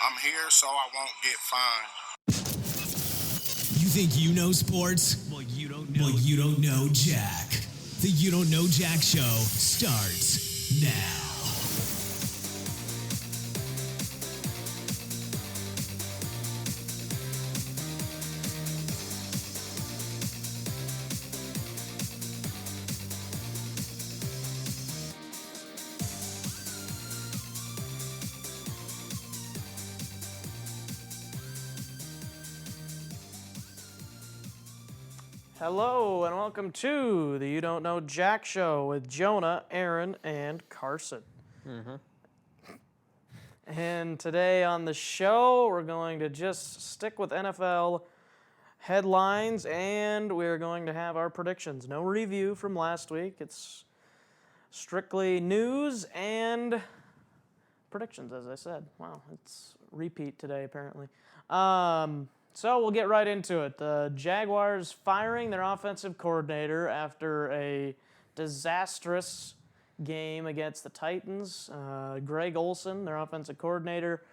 I'm here so I won't get fined. You think you know sports? Well, you don't know. Well, you don't know Jack. The You Don't Know Jack Show starts now. Hello and welcome to the You Don't Know Jack Show with Jonah, Aaron, and Carson. And today on the show, we're going to just stick with NFL headlines, and we're going to have our predictions. No review from last week. It's strictly news and predictions, as I said. Wow, it's repeat today, apparently. So we'll get right into it. The Jaguars firing their offensive coordinator after a disastrous game against the Titans. Greg Olson, their offensive coordinator.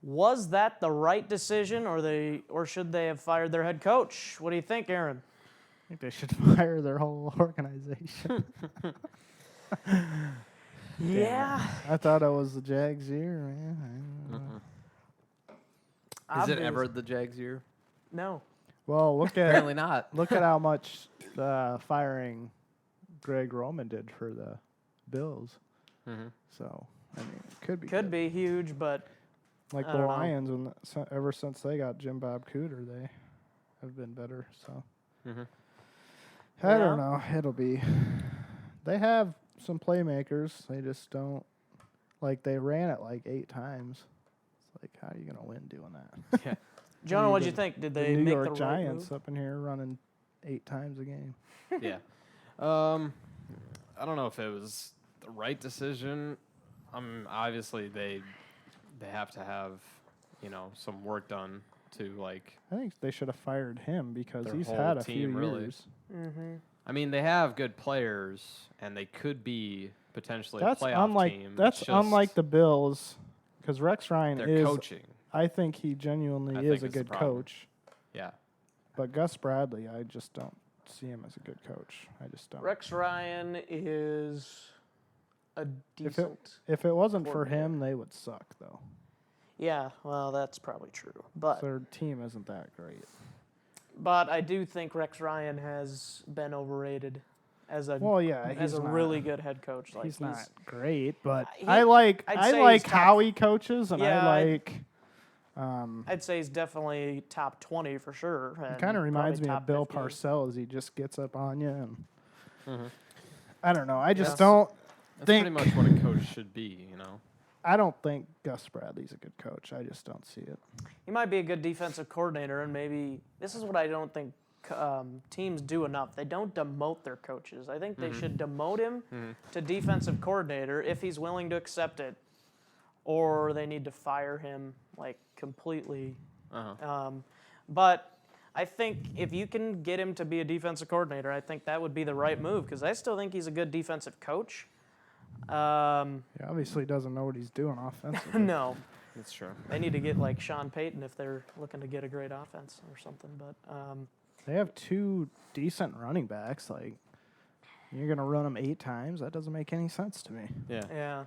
Was that the right decision, or should they have fired their head coach? What do you think, Aaron? I think they should fire their whole organization. Yeah. I thought it was the Jags' year, man. Is it ever the Jags' year? No. Well, Apparently not. look at how much firing Greg Roman did for the Bills. So, I mean, it could be. Could good. be huge, but Like I the don't know. Lions, ever since they got Jim Bob Cooter, they have been better. So, I Yeah. don't know. It'll be. They have some playmakers. They just don't. Like, they ran it like 8 times. It's like, how are you going to win doing that? Yeah. Jonah, what'd you The- think? Did The they New make York the right Giants move? up in here running 8 times a game. Yeah. I don't know if it was the right decision. Obviously they have to have, some work done to like. I think they should have fired him because Their he's whole had a few team, really. years. I mean, they have good players, and they could be potentially That's a playoff unlike team. that's It's just unlike the Bills, because Rex Ryan their is. coaching. I think he genuinely I is think a it's the good problem. coach, Yeah. but Gus Bradley, I just don't see him as a good coach. I just don't. Rex Ryan is a decent. If it wasn't for coordinator. him, they would suck though. Yeah, well, that's probably true. But Their team isn't that great. I do think Rex Ryan has been overrated as a Well, yeah, as he's a not- really good head coach. Like He's not great, but He- I like I'd I say like he's top- Howie coaches, and Yeah, I I'd- like. I'd say he's definitely top 20 for sure. It kind of reminds me top of Bill 15. Parcells. He just gets up on you, and Mm-hmm. I don't know. I just That's- don't That's think. pretty much what a coach should be, I don't think Gus Bradley's a good coach. I just don't see it. He might be a good defensive coordinator, and maybe this is what I don't think teams do enough. They don't demote their coaches. I think they should demote him to defensive coordinator if he's willing to accept it, or they need to fire him like completely. But I think if you can get him to be a defensive coordinator, I think that would be the right move because I still think he's a good defensive coach. He obviously doesn't know what he's doing offensively. No, That's true. they need to get like Sean Payton if they're looking to get a great offense or something. But They have 2 decent running backs. Like, you're gonna run them 8 times? That doesn't make any sense to me. Yeah. yeah.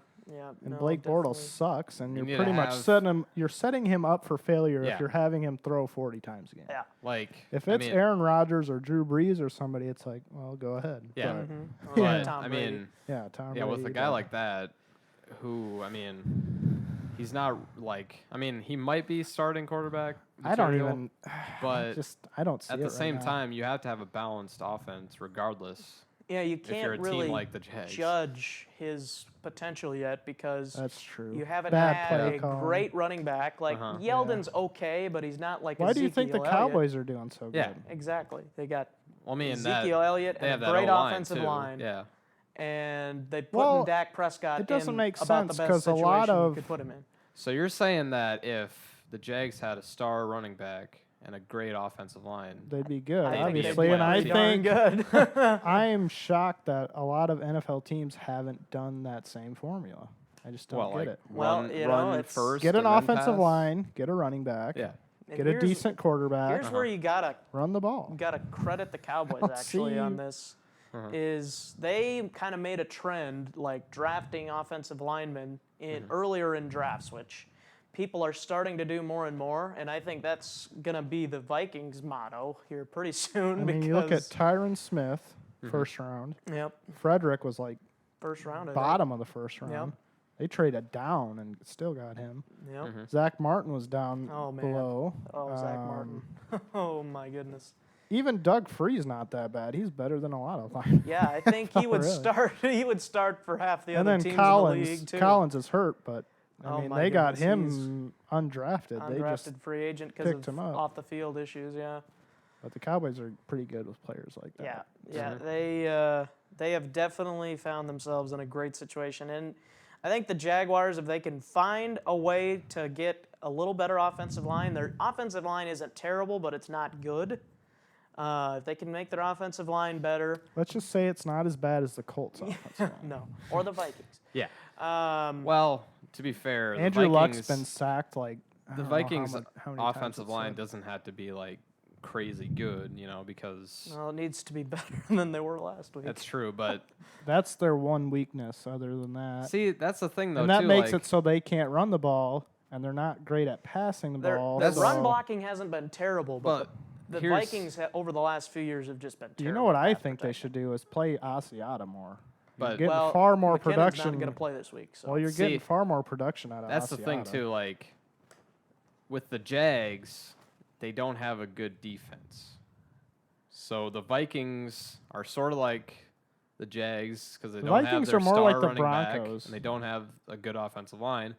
And no, Blake Bortles definitely. sucks, and You need you're to pretty much have- setting him up for failure Yeah. if you're having him throw 40 times a game. Yeah. Like If I it's mean, Aaron Rodgers or Drew Brees or somebody, it's like, well, go ahead. Yeah. But, Or but, like Tom I Brady. mean, yeah, Tom yeah, with a Brady, guy but- like that, who he's not like. He might be starting quarterback. I don't material, even. But I don't see at it the right same now. time, you have to have a balanced offense, regardless. Yeah, you If you're can't a team really like the Jags. judge his potential yet because That's true. you haven't Bad had play a calling. great running back. Like Uh-huh. Yeldon's okay, but he's not like Why do you think the Ezekiel Elliott. Cowboys are doing so Yeah. good? Exactly. They got Well, I mean, Ezekiel Elliott they have and a that great O-line, offensive too. line. Yeah. And they put Well, Dak Prescott it doesn't in make about sense the best 'cause a situation lot you of- could put him in. So you're saying that if the Jags had a star running back and a great offensive line, They'd be good, I think they'd obviously, be and I pretty darn think good. I am shocked that a lot of NFL teams haven't done that same formula. I just don't Well, get like it. Well, run, you know, run it's- first. Get an and then offensive pass. line, get a running back, Yeah. And get a here's- decent quarterback, Here's where you gotta run the ball. credit the Cowboys don't actually on see- this. Is they kind of made a trend like drafting offensive linemen in earlier in drafts, which people are starting to do more and more, and I think that's gonna be the Vikings' motto here pretty soon. I mean, you look at Tyron Smith, first round. Yep, Frederick was like first round. I think. bottom of the first round. They traded down and still got him. Yep. Zach Martin was down Oh, man. below. Oh, Zach Martin. Oh my goodness. Even Doug Free's not that bad. He's better than a lot of them. Yeah, I think he would really. start. He would start for half the And other then teams Collins. in the league too. Collins is hurt, but I Oh mean my they got goodness, him undrafted. They just Undrafted free agent because picked him of up. off the field issues. Yeah. but the Cowboys are pretty good with players like Yeah, that. yeah, they have definitely found themselves in a great situation, and I think the Jaguars, if they can find a way to get a little better offensive line, their offensive line isn't terrible, but it's not good. If they can make their offensive line better, Let's just say it's not as bad as the Colts offensive line. no, or the Vikings. Yeah. Um, Well, to be fair, Andrew the Luck's Vikings, been sacked like I the don't know how Vikings how many times offensive it's line said. doesn't have to be like crazy good, because well, it needs to be better than they were last week. that's true. But That's their one weakness. Other than that, see, that's the thing though. and that too, makes like, it so they can't run the ball, and they're not great at passing the Their, ball. their so- run blocking hasn't been terrible, but, But the here's- Vikings over the last few years have just been terrible. You know what I pass think they protection. should do is play Asiata more. You're But- getting Well, far more McKinnon's production. not going to play this week, so Well, you're See, getting far more production out of that's the thing Asiata. too. Like with the Jags, they don't have a good defense. So the Vikings are sort of like the Jags because they The don't have Vikings their are more star like the running back, Broncos. and they don't have a good offensive line,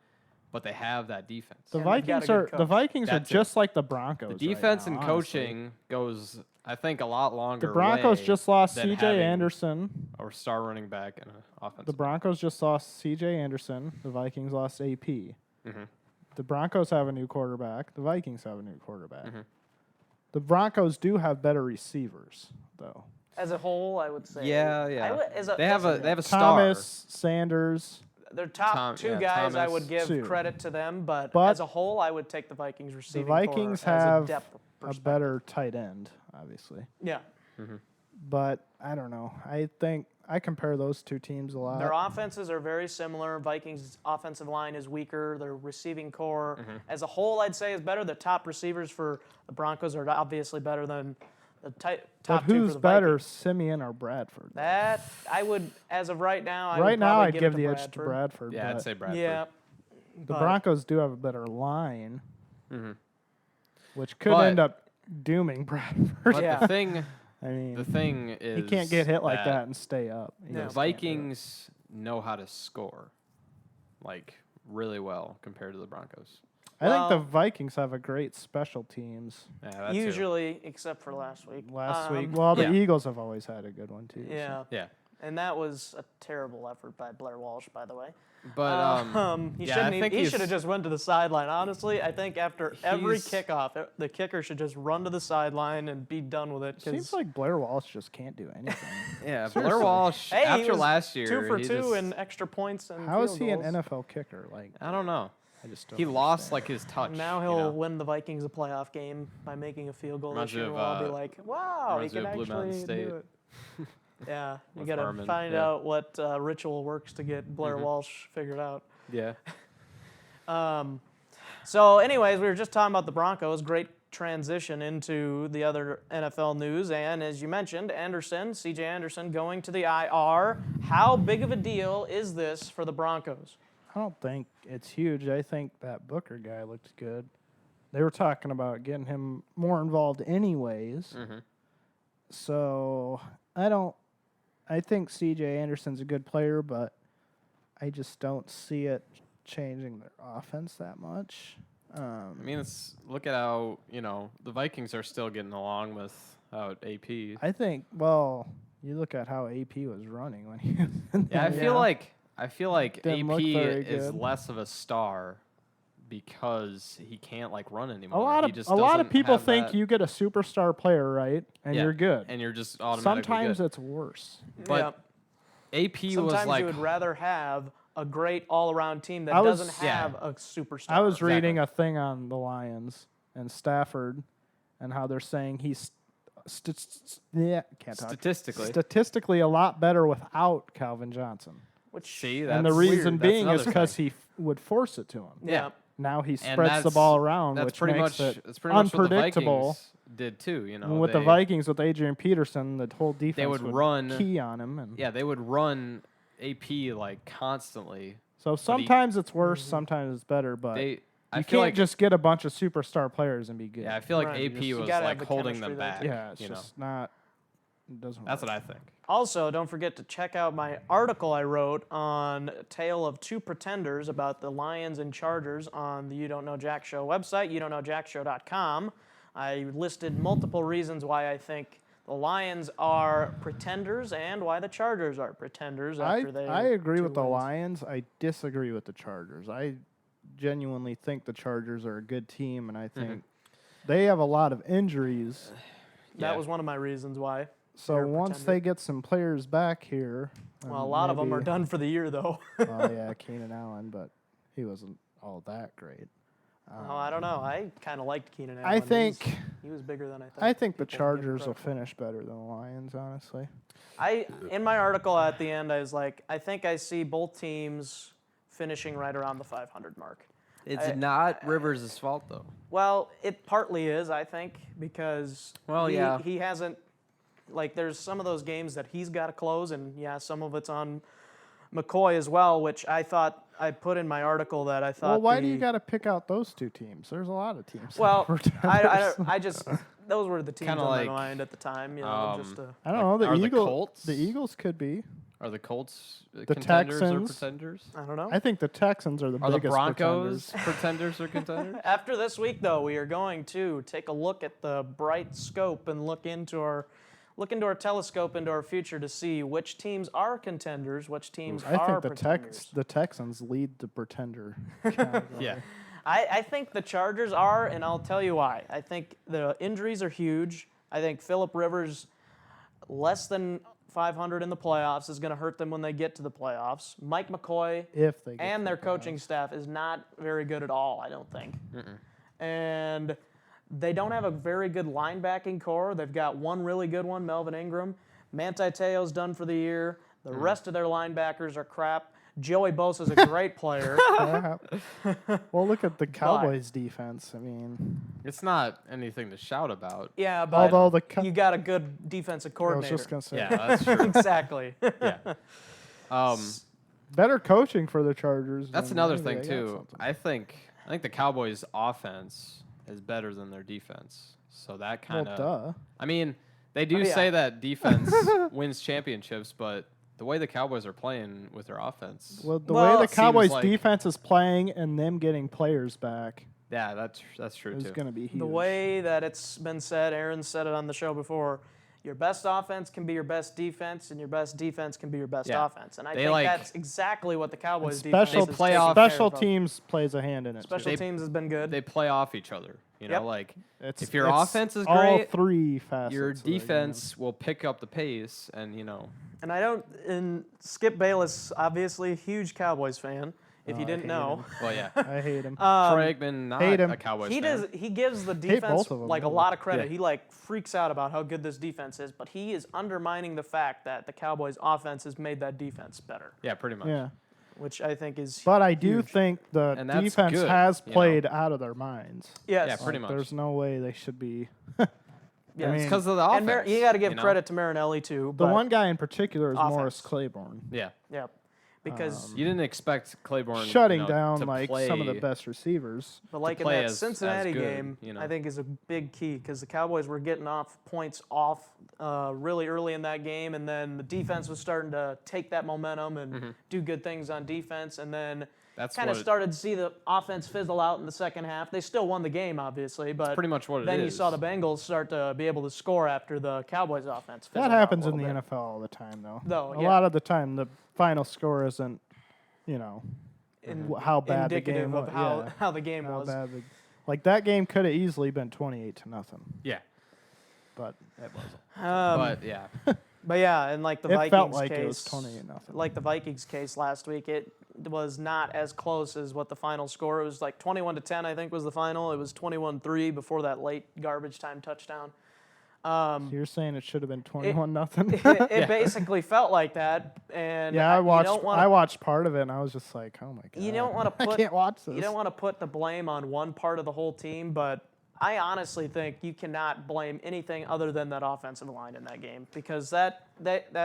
but they have that defense. The And they've got a Vikings good are coach. That's it. just like the Broncos. The right defense now, and honestly. coaching goes, I think, a lot longer. The Broncos way just lost than C.J. having Anderson. a star running back and an offensive. The Broncos just lost C.J. Anderson. The Vikings lost AP. Mm-hmm. The Broncos have a new quarterback. The Vikings have a new quarterback. Mm-hmm. The Broncos do have better receivers, though. as a whole, I would say. Yeah, I yeah. would- as a, They have as a they have a Thomas, star. Sanders. Their top two guys, I would give Two. credit to them, but But as a whole, I would take the Vikings The receiving Vikings core as have a depth a perspective. better tight end, obviously. Yeah, But I don't know. I think I compare those two teams a lot. their offenses are very similar. Vikings' offensive line is weaker. Their receiving core, as a whole, I'd say is better. The top receivers for the Broncos are obviously better than the but top two who's for the better, Vikings. Simeon or Bradford? That I would, as of right now, I would right now, probably I'd give give it the to edge to Bradford. Yeah, I'd but say Bradford. Yeah, the but- Broncos do have a better line, which could But- end up dooming Bradford. But Yeah. the thing I mean, The thing is, he can't get hit like that and stay up. He No. The just can't do it. Vikings know how to score, like really well compared to the Broncos. I think the Well- Vikings have a great special teams. Yeah, that too. usually, except for last week. Last week, Um, well, the yeah. Eagles have always had a good one too. so. Yeah, Yeah, and that was a terrible effort by Blair Walsh, by the way. but He yeah, I shouldn't. think He he's- should have just went to the sideline. Honestly, I think after every He's- kickoff, the kicker should just run to the sideline and be done with it. 'cause- Seems like Blair Walsh just can't do anything. yeah, Blair Walsh Hey, he after was last year, 2 for he 2 just, and extra points and How is field he an goals. NFL kicker? Like, I don't know. I just don't He lost understand. like his touch. Now you he'll know? win the Vikings a playoff game by making a field goal Reminds this me year. of, We'll all be like, "Wow, he reminds me can of Blue Mountain actually State. do it." Yeah, you With got to Harmon, find yeah. out what ritual works to get Blair Mm-hmm. Walsh figured out. Yeah, So, anyways, we were just talking about the Broncos. Great transition into the other NFL news. And as you mentioned, C.J. Anderson going to the IR. How big of a deal is this for the Broncos? I don't think it's huge. I think that Booker guy looked good. They were talking about getting him more involved anyways. So I think C.J. Anderson's a good player, but I just don't see it changing their offense that much. I mean, look at how the Vikings are still getting along without AP. I think, well, you look at how AP was running when he was in Yeah, I there. feel like Didn't look AP very is good. less of a star because he can't run anymore. A lot He of just a lot of doesn't people have think that- you get a superstar player, right, and Yeah, you're good. and you're just automatically Sometimes good. it's worse. But AP was Sometimes like you would rather have a great all-around team that I was- doesn't Yeah. have a superstar. I was Exactly. reading a thing on the Lions and Stafford, and how they're saying he's can't talk. Statistically, a lot better without Calvin Johnson. which see, And the that's reason weird. being That's is another because thing. he would force it to him. yeah. Now he And spreads the that's- ball around, That's which pretty makes much it that's pretty much what the unpredictable. Vikings did too. You know, And with the they- Vikings, with Adrian Peterson, the whole defense would run- key on him, and Yeah, they would run AP like constantly. so sometimes it's worse, sometimes it's better. But They, you I feel can't like just get a bunch of superstar players and be good. yeah, I feel like Right, AP you was gotta like have the holding chemistry them there, back. too. yeah, it's you know, just not. It doesn't. that's work. what I think. Also, don't forget to check out my article I wrote on Tale of Two Pretenders about the Lions and Chargers on the You Don't Know Jack Show website, youdon'tknow.jackshow.com. I listed multiple reasons why I think the Lions are pretenders and why the Chargers are pretenders after they I agree two with the wins. Lions. I disagree with the Chargers. I genuinely think the Chargers are a good team, and I think they have a lot of injuries. That Yeah. was one of my reasons why. So They're a once pretender. they get some players back here, Well, a lot of them are maybe- done for the year, though. Oh yeah, Keenan Allen, but he wasn't all that great. Oh, I don't know. I kind of liked Keenan Allen. I think he was bigger than I thought. I think the people would give Chargers will credit for. finish better than the Lions, honestly. In my article at the end, I was like, I think I see both teams finishing right around the 500 mark. It's not Rivers' fault though. Well, it partly is, I think, because Well, yeah. he hasn't, like, there's some of those games that he's got to close, and yeah, some of it's on McCoy as well, which I thought I put in my article that I thought. Well, why do the- you got to pick out those two teams? There's a lot of teams. that Well, were I just those were the teams Kinda on like, my mind at the time. You know, I don't know. The Are the Eagles. Colts? The Eagles could be. Are the Colts The contenders Texans. or pretenders? I don't know. I think the Texans are the Are the biggest Broncos pretenders. pretenders or contenders? After this week, though, we are going to take a look at the bright scope and look into our telescope into our future to see which teams are contenders, which teams I are think pretenders. the Texans lead the pretender category. Yeah. I think the Chargers are, and I'll tell you why. I think the injuries are huge. I think Phillip Rivers, less than 500 in the playoffs, is going to hurt them when they get to the playoffs. Mike McCoy If they get and to their the coaching playoffs. staff is not very good at all, I don't think. And they don't have a very good linebacking core. They've got one really good one, Melvin Ingram. Manti Te'o's done for the year. The rest of their linebackers are crap. Joey Bosa's a great player. Yeah. Well, look at the Cowboys' defense. I mean, It's not anything to shout about. Yeah, but although the you got a good defensive I was coordinator. just gonna say, Yeah, that's true. Exactly. Yeah. better coaching for the Chargers. That's than another maybe thing they got too. something. I think the Cowboys' offense is better than their defense. So that kind Well, of. duh. I mean, they do yeah. say that defense wins championships, but the way the Cowboys are playing with their offense, Well, the Well, way it the seems Cowboys' like- defense is playing and them getting players back yeah, that's true is too. going to be huge. The way that it's been said, Aaron said it on the show before, your best offense can be your best defense, and your best defense can be your best Yeah. offense. And I They think like- that's exactly what the Cowboys special defense is playoff- taking care special of. teams plays a hand in it. Special too. teams has been good. They play off each other. You know, Yep. like It's, if your it's offense is all great, three facets. your of the game. defense will pick up the pace, and you know, And I don't. And Skip Bayless, obviously, huge Cowboys fan. If Oh, you I didn't hate know, well, yeah. I hate him. Troy Aikman, not hate him. a Cowboys he fan. does. He gives the defense both of 'em, like a really. lot of credit. Yeah. He like freaks out about how good this defense is, but he is undermining the fact that the Cowboys' offense has made that defense better, Yeah, pretty much. yeah, which I think is. but I do huge. think the And that's defense good, has you know. played out of their minds. Yes. Yeah, pretty Like, much. There's no way they should be. Yeah, It's mean- because of the and offense. you got to give know? credit to Marinelli too. The But, one guy in particular is offense. Morris Claiborne, Yeah, yeah, because you didn't expect Claiborne shutting you know, down to like play, some of the best receivers. but like in play that as Cincinnati good, game, you know. I think is a big key because the Cowboys were getting off points off really early in that game, and then the defense was starting to take that momentum and do good things on defense, and then. That's Kind of what it- started to see the offense fizzle out in the second half. They still won the game, obviously, but pretty much what it then you is. saw the Bengals start to be able to score after the Cowboys' offense. That fizzled out happens a in the little bit. NFL all the time, though. Though, a yeah. lot of the time, the final score isn't, you know, how bad the Indicative game of was. how, yeah, how the game how was. bad like that game could have easily been 28-0, Yeah, but it wasn't. but yeah, But yeah, and like the It Vikings felt like case, it was 20-0. like the Vikings case last week, it was not as close as what the final score. It was like 21-10, I think, was the final. It was 21-3 before that late garbage time touchdown. So you're saying it should have been 21-0? It basically felt like that, and Yeah, I watched. You don't wanna, I watched part of it, and I was just like, "Oh my god!" You don't want to put. I can't watch this. You don't want to put the blame on one part of the whole team, but I honestly think you cannot blame anything other than that offensive line in that game because that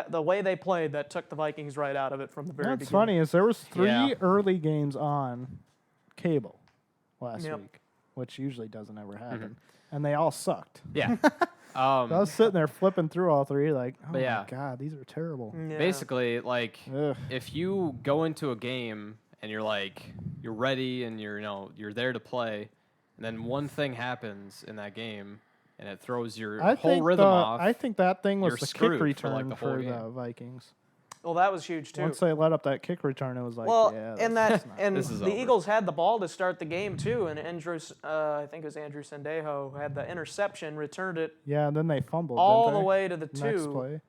the way they played that took the Vikings right out of it from the very What's beginning. funny is there was 3 Yeah. early games on cable last Yep. week, which usually doesn't ever happen, and they all sucked. Yeah. So I was sitting there flipping through all 3, like, "Oh But yeah. my god, these are terrible." Yeah. Basically, like, Ugh. if you go into a game and you're ready and you're there to play, and then one thing happens in that game and it throws your I whole think rhythm off. I think that thing was you're the screwed kick for, return like, the whole for game. the Vikings. Well, that was huge too. Once they let up that kick return, it was like, Well, yeah, and that's that not and This is the over. Eagles had the ball to start the game too, and I think it was Andrew Sendejo had the interception, returned it yeah, and then they fumbled all didn't the they? way to the Next 2. play.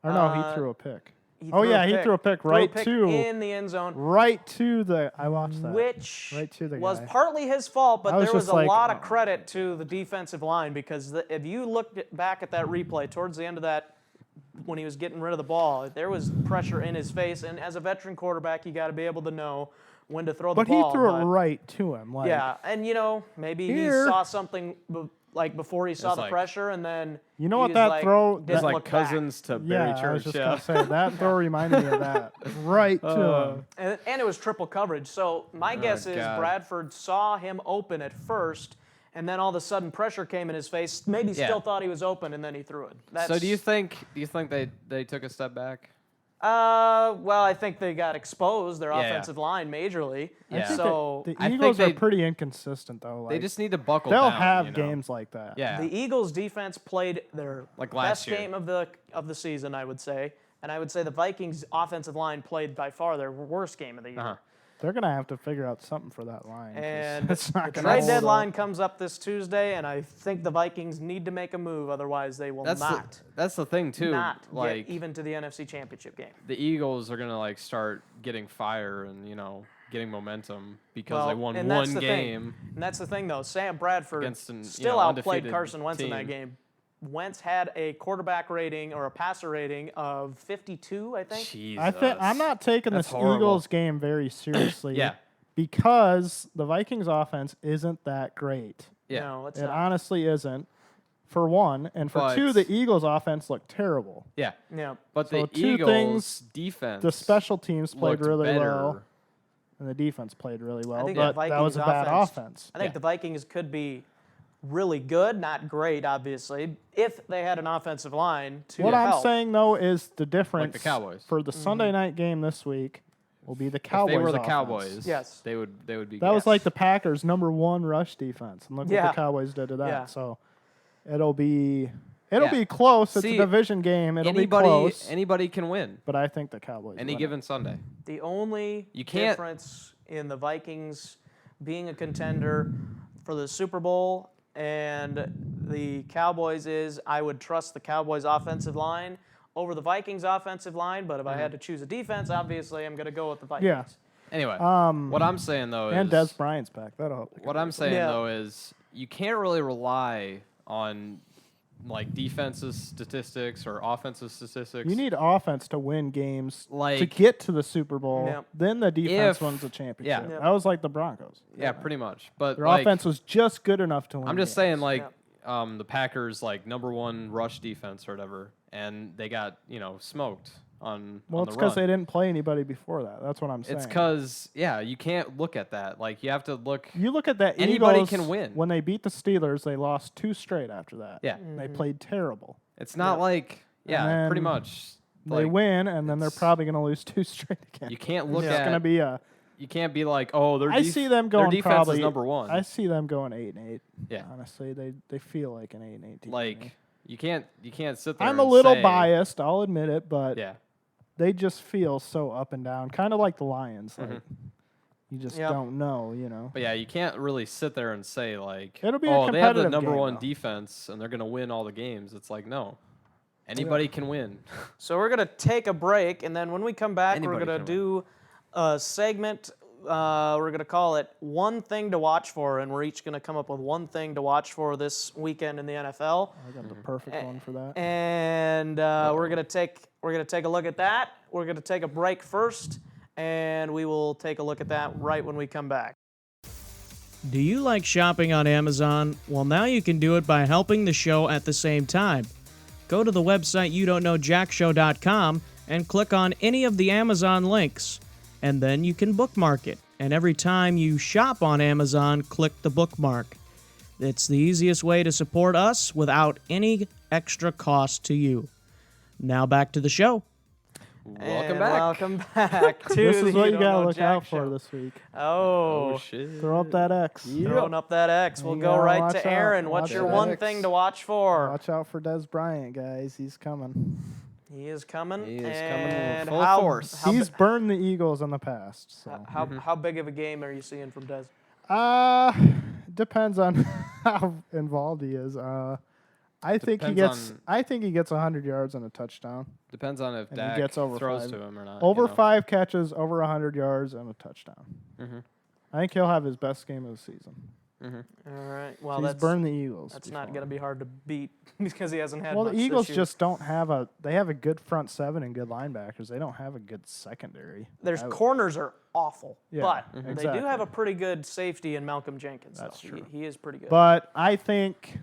Or no, he Uh, threw a pick. He Oh, threw yeah, he threw a pick right to- in the end zone, Right to the. I watched that. which Right to the was guy. partly his fault, but I was there was just a like, lot of oh. credit to the defensive line because if you looked back at that replay towards the end of that, when he was getting rid of the ball, there was pressure in his face, and as a veteran quarterback, you got to be able to know when to throw the But ball. he threw it right to him. Like, Yeah, and maybe Here. he saw something like before he saw It's the like- pressure, and then You know he what was that like, throw- didn't It's like look back. Cousins to Barry Yeah, I was Church. just Yeah. gonna say that throw reminded me of that. Right to him. And it was triple coverage. So my guess is God. Bradford saw him open at first, and then all of a sudden pressure came in his face. Maybe Yeah. still thought he was open, and then he threw it. So do you think they took a step back? Well, I think they got exposed, their Yeah, yeah. offensive line, majorly. I think So The I think Eagles are they- pretty inconsistent though. Like, They just need to buckle they'll down. have you know? games like that. Yeah. the Eagles' defense played their Like last best year. game of the season, I would say. And I would say the Vikings' offensive line played by far their worst game of the year. Uh-huh. They're gonna have to figure out something for that line. 'cause And it's not the gonna trade hold up. deadline comes up this Tuesday, and I think the Vikings need to make a move, otherwise they will That's not the thing too. get even to the NFC Championship game. The Eagles are gonna start getting fire and getting momentum because they won and that's one the game. thing. And that's the thing, though. Sam Bradford Against an, still outplayed undefeated Carson Wentz in that team. game. Wentz had a quarterback rating or a passer rating of 52, I think. Jesus. I think I'm not taking That's this horrible. Eagles game very seriously. Yeah. Because the Vikings offense isn't that great. Yeah. No, it's It not. honestly isn't. For one, and for But- two, the Eagles offense looked terrible. Yeah. Yeah. But So the two Eagles things, defense. The special teams played looked really better. well, and the defense played really well. think But the that was a Vikings bad offense. I think Yeah. the Vikings could be really good, not great, obviously, if they had an offensive line to What help. I'm saying though is the difference Cowboys. for the Sunday night game this week will be the Cowboys. If they were the offense. Cowboys, Yes. they would be. That good. was like the Packers' #1 rush defense, and look what Yeah. the Cowboys did to that. Yeah. So it'll be Yeah. close. It's See, a division game. It'll be anybody close. anybody can win But I think the Cowboys. any win it. given Sunday. The only You can't- difference in the Vikings being a contender for the Super Bowl and the Cowboys is I would trust the Cowboys offensive line over the Vikings offensive line, but if I had to choose a defense, obviously I'm going to go with the Vikings. Yeah. Anyway, Um, what I'm saying though and is Des Bryant's back. That'll help. the what Cowboys. I'm saying Yeah. though is you can't really rely on defensive statistics or offensive statistics. You need offense to win games to Like- get to the Super Bowl. Yeah. Then the defense If- wins the championship. yeah. That was like the Broncos. yeah, pretty much. But Their like, offense was just good enough to win. I'm just games. saying like the Packers #1 rush defense or whatever, and they got smoked on. Well, on it's the because run. they didn't play anybody before that. That's what I'm saying. It's because you can't look at that. Like you have to look. You look at that. Anybody Eagles, can win. When they beat the Steelers, they lost 2 straight after that. Yeah, They played terrible. it's not like And pretty then much. They Like, win, and then they're it's- probably going to lose 2 straight again. You can't look It's at. going to be a. You can't be like, oh, I see them going Their defense probably is #1. I see them going 8-8. Yeah. Honestly, they feel like an 8-8 team. to me. like you can't sit there. I'm a and little say- biased, I'll admit it, but Yeah. they just feel so up and down, kind of like the Lions. Mm-hmm. Like you just Yeah. don't know, you know. But yeah, you can't really sit there and say like, It'll be a oh, they have the competitive game, #1 though. defense and they're gonna win all the games. It's like no, Anybody can win. So we're gonna take a break, and then when we come back, Anybody we're gonna can do a segment. We're gonna call it "One Thing to Watch For," and we're each gonna come up with one thing to watch for this weekend in the NFL. I got the perfect one for that. And we're gonna take a look at that. We're gonna take a break first, and we will take a look at that right when we come back. Do you like shopping on Amazon? Well, now you can do it by helping the show at the same time. Go to the website youdon'tknowjackshow.com and click on any of the Amazon links, and then you can bookmark it. And every time you shop on Amazon, click the bookmark. It's the easiest way to support us without any extra cost to you. Now back to the show. Welcome back. Welcome back to This the is what you Don't gotta Know look Jack out for Show. this week. Oh, shit. Throw up that X. throwing up that X. We'll You go gotta right watch to out. Aaron. What's Watch your that one X. thing to watch for? Watch out for Des Bryant, guys. He's coming. He is coming. He is coming and full how, force. How, He's burned the Eagles in the past. So. how big of a game are you seeing from Des? Depends on how involved he is. I think he Depends gets. on- I think he gets 100 yards and a touchdown. Depends on if And he Dak gets over throws 5. to him or not. Over you know? 5 catches, over 100 yards, and a touchdown. Mhm. I think he'll have his best game of the season. All right. Well, He's that's burned the Eagles. that's not before. going to be hard to beat because he hasn't had Well, much the Eagles this year. just don't have a. They have a good front seven and good linebackers. They don't have a good secondary. Their I would- corners are awful, Yeah, but they do exactly. have a pretty good safety in Malcolm Jenkins. That's though. true. He is pretty good. But I think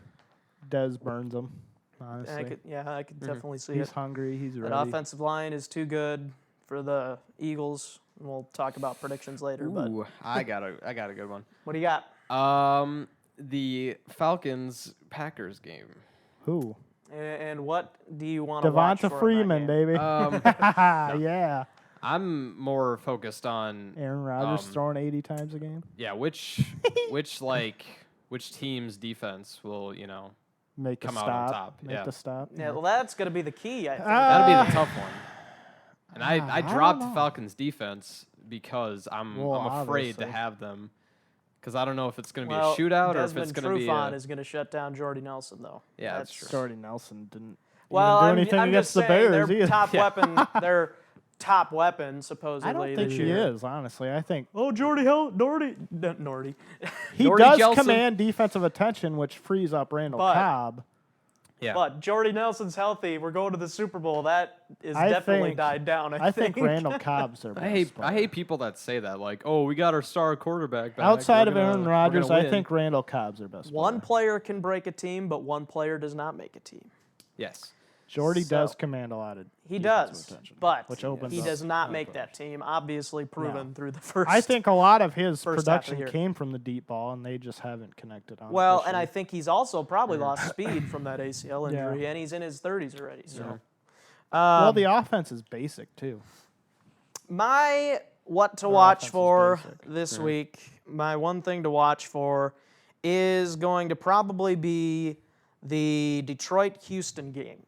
Des burns them. Honestly, I could definitely see he's it. hungry. He's That ready. offensive line is too good for the Eagles. And we'll talk about predictions later. But Ooh, I got a good one. what do you got? The Falcons Packers game. Who? And what do you want to watch for Devonta in Freeman, that game? baby. Yeah. I'm more focused on Aaron Rodgers Um, throwing 80 times a game. which team's defense will Make come the out stop. on top. Make Yeah. the stop. Yeah, well, that's going to be the key, I think. That'll be the tough one. And I I don't dropped the know. Falcons defense because I'm Well, afraid to obviously. have them because I don't know if it's going to be Well, a shootout or if Desmond it's going to be Trufant a, is going to shut down Jordy Nelson, though. Yeah, that's true. Jordy Nelson didn't Well, even do I'm anything I'm against just the saying Bears their either. top weapon, their top weapon, supposedly. I don't think this he year. is, honestly. I think Oh, Nordy. he Jordy does Jelson. command defensive attention, which frees up Randall But- Cobb. yeah. But Jordy Nelson's healthy. We're going to the Super Bowl. That is I definitely think- died down. I think Randall Cobb's their best I hate people that say that like, oh, we got our star quarterback back. Outside We're of gonna- Aaron we're Rodgers, gonna I win." think Randall Cobb's their best One player. player can break a team, but one player does not make a team. Yes. Jordy So- does command a lot of He defensive does, attention, but which opens he up does not other make players. that team. Obviously proven No. through the first. I think a lot of his first half of the production year. came from the deep ball, and they just haven't connected on it Well, this and I year. think he's also probably lost speed from that ACL injury, Yeah. and he's in his 30s already. So, well, the offense is basic too. my what to Their watch offense is for basic. this week, my one thing to watch for is going to probably be the Detroit-Houston game.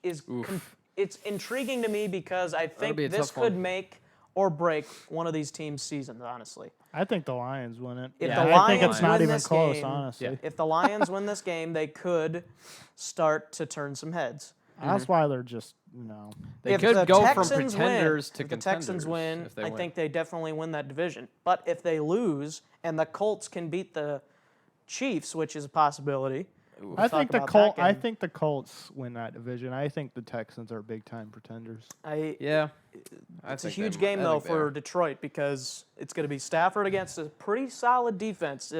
It's intriguing to me because I think be a this tough could one. make or break one of these teams' seasons, honestly. I think the Lions win it. If Yeah, the I I think Lions it's not win even this close, game, honestly. Yeah. if the Lions win this game, they could start to turn some heads. That's why they're just They If could the go Texans from pretenders win, to if the contenders. Texans win, if they I win. think they definitely win that division. But if they lose and the Colts can beat the Chiefs, which is a possibility, I talk think the about Colts. that I game. think the Colts win that division. I think the Texans are big time pretenders. Yeah. It's a huge game though for Detroit because it's going to be Stafford against a pretty solid defense.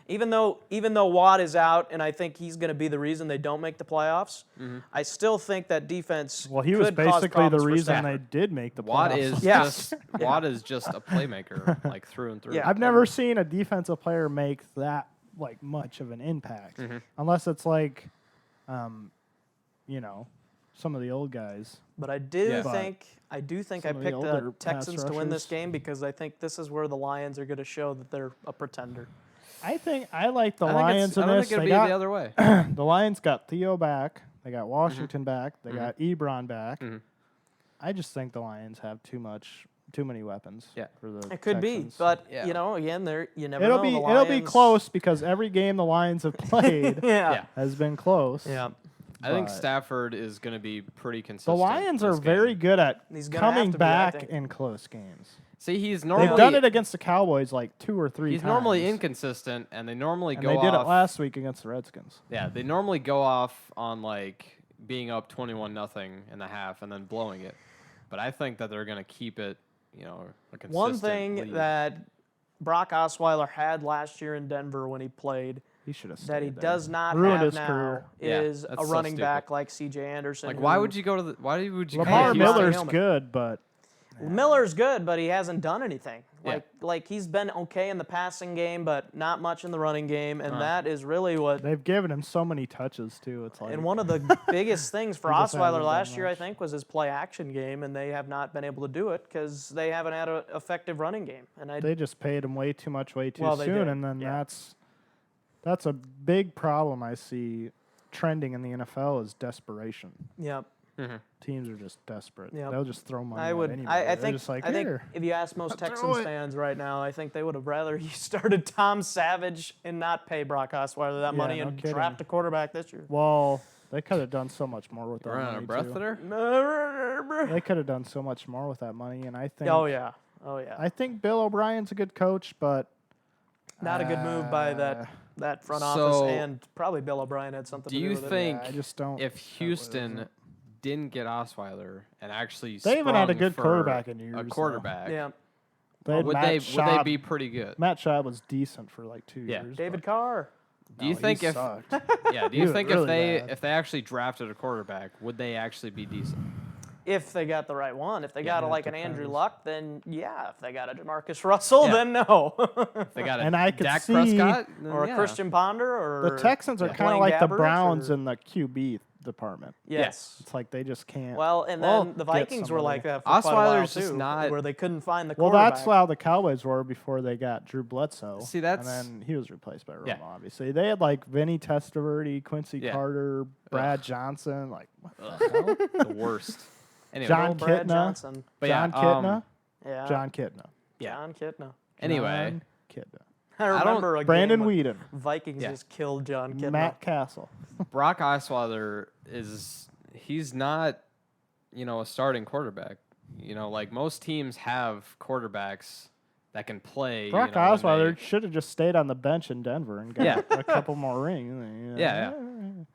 Even though Watt is out, and I think he's going to be the reason they don't make the playoffs, I still think that defense. Well, he was could cause basically the problems for reason Stafford. they did make the Watt playoffs. is Yeah. just Watt is just a playmaker, like through and through. Yeah. I've never seen a defensive player make that much of an impact, unless it's like, some of the old guys. But I do Yeah. think I some of the picked older the pass Texans to win this rushers. game because I think this is where the Lions are going to show that they're a pretender. I think I like the I think Lions I in don't this. think it'll They be got, the other way. the Lions got Theo back. They got Washington back. They got Ebron back. I just think the Lions have too many weapons. Yeah. For the It could Texans. be, but Yeah. again, you never it'll know. be the it'll be Lions- close because every game the Lions have played Yeah. Yeah. has been close. Yeah. I think but Stafford is going to be pretty The consistent. Lions are this very game. good at He's gonna have coming to be, I back think. in close games. See, he's normally They've done it against the Cowboys like 2 or 3 He's times. normally inconsistent, and they normally and go they did off. it last week against the Redskins. Yeah, they normally go off on like being up 21-0 in the half and then blowing it. But I think that they're going to keep it, a consistent One thing lead. that Brock Osweiler had last year in Denver when he played He should have stayed that he there. does not Ruined have his now career. Yeah, is that's a so running stupid. back like C.J. Anderson. like, why who- would you go to the? Why would you? go to Lamar Houston Miller's helmet. good, but Miller's good, but he hasn't done anything. Yeah. Like he's been okay in the passing game, but not much in the running game, and Uh. that is really what. they've given him so many touches too. It's like And one of the biggest things for He just hasn't Osweiler done last year, I much. think, was his play action game, and they have not been able to do it because they haven't had an effective running game. And they just paid him way too much, way too Well, they soon, did, and then yeah. that's a big problem I see trending in the NFL is desperation. yeah, Teams are just desperate. Yep. They'll just throw money I at would. anybody. I They're think. just like, I think "Here." if you ask most throw Texans it. fans right now, I think they would have rather you started Tom Savage and not pay Brock Osweiler that Yeah, money no and kidding. draft a quarterback this year. Well, they could have done so much more with that We're money on a breath too. there. They could have done so much more with that money, and I think Oh yeah. Oh yeah. I think Bill O'Brien's a good coach, but Not a good move by uh, that front office, So, and probably Bill O'Brien had something Do to do you with think I just don't. if Houston didn't get Osweiler and actually They haven't had a sprung good for quarterback in years, a though. quarterback, it. Yeah. They had would Matt they Schaub. be pretty good? Matt Schaub was decent for like 2 Yeah. years. David but Carr. Do you no, he think if sucked. yeah, do He you was think really bad. if they actually drafted a quarterback, would they actually be decent? If they got the right one. If they got it like an Andrew depends. Luck, then yeah. If they got a Jamarcus Russell, Yeah. then no. If they got a And I could Dak see- Prescott or yeah. a Christian Ponder, or The Texans are Yeah. kind of Blaine like the Gabbert, Browns or- in the QB department. Yes. It's like they just can't. Well, and Well, then the get Vikings were somebody. like that for quite a while Osweiler's just too, not- where they couldn't find the Well, quarterback. that's how the Cowboys were before they got Drew Bledsoe. See, that's- and then he was replaced by Romo. Yeah. Obviously, they had like Vinny Testaverde, Quincy Yeah. Carter, Brad Johnson. Like what the hell? the worst. Anyway, John Brad Kitna. Johnson. but John yeah, Kitna. Yeah. John Kitna. John Kitna. anyway, John Kitna. I don't- remember a Brandon game when Whedon. Vikings Yeah. just killed John Kitna. Matt Castle. Brock Osweiler he's not, a starting quarterback. Like most teams have quarterbacks that can play. Brock when Osweiler they- should have just stayed on the bench in Denver and got Yeah. a couple more rings. Yeah,